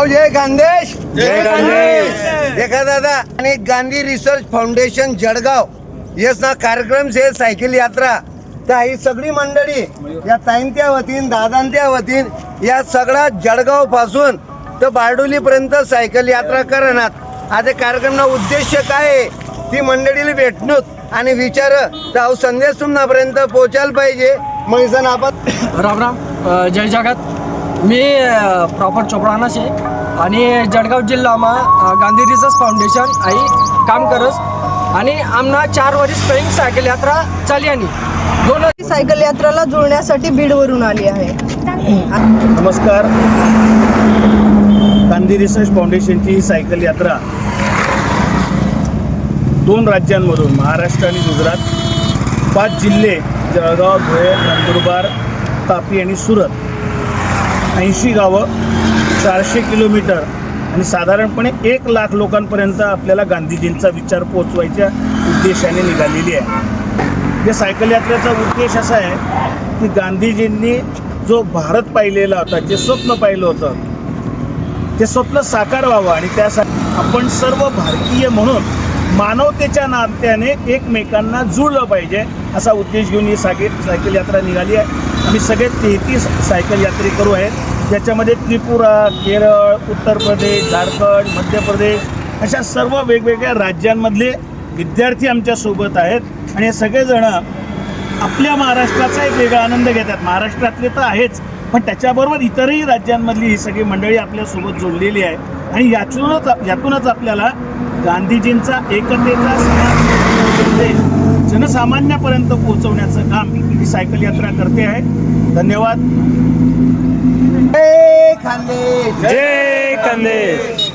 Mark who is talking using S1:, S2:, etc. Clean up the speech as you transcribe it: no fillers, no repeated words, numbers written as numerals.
S1: भाऊ जय खानदेश.
S2: जय खानदेश.
S1: देखा दादा, आणि गांधी रिसर्च फाउंडेशन जळगाव यसना कार्यक्रम से सायकल यात्रा तर ही सगळी मंडळी या ताईंच्या वतीन दादांच्या वतीन या सगळा जळगाव पासून तर बारडोली पर्यंत सायकल यात्रा करणार. आज कार्यक्रमचा उद्देश काय आहे ती मंडळीला भेटणूक आणि विचार तर संदेश तुमच्यापर्यंत पोहोचायला पाहिजे. मग जण आपण
S3: राम राम जय जगत. मी प्रॉपर चोपडाना शे आणि Jalgaon जिल्हामा Gandhi research foundation I काम करस आणि आमना 4 वर्ष पहिली सायकल यात्रा चाली आणि दोन
S4: सायकल यात्राला जुळण्यासाठी बीडवरून आली आहे.
S2: नमस्कार. गांधी रिसर्च फाउंडेशनची ही सायकल यात्रा 2 राज्यांमधून महाराष्ट्र आणि गुजरात 5 जिल्हे जळगाव, धुळे, नंदुरबार, तापी आणि सुरत 80 गावं 400 किलोमीटर आणि साधारणपणे 1 लाख लोकांपर्यंत आपल्याला गांधीजींचा विचार पोचवायच्या उद्देशाने निघालेली आहे. या सायकल यात्रेचा उद्देश असा आहे की गांधीजींनी जो भारत पाहिलेला होता, जे स्वप्न पाहिलं होतं ते स्वप्न साकार व्हावं आणि त्यासाठी आपण सर्व भारतीय म्हणून मानवतेच्या नात्याने एकमेकांना जुळलं पाहिजे असा उद्देश घेऊन ही सायकल यात्रा निघाली आहे. आम्ही सगळे 33 सायकल यात्रेकरू आहेत, ज्याच्यामध्ये त्रिपुरा, केरळ, उत्तर प्रदेश, झारखंड, मध्य प्रदेश अशा सर्व वेगवेगळ्या राज्यांमधले विद्यार्थी आमच्यासोबत आहेत आणि हे सगळेजण आपल्या महाराष्ट्राचा एक वेगळा आनंद घेतात. महाराष्ट्रातले तर आहेच, पण त्याच्याबरोबर इतरही राज्यांमधली ही सगळी मंडळी आपल्यासोबत जोडलेली आहे आणि यातूनच आपल्याला गांधीजींचा एकतेचा संदेश जनसामान्यापर्यंत पोहोचवण्याचं काम ही सायकल यात्रा करते आहे. धन्यवाद.
S1: जय खानदेश.
S2: जय खानदेश.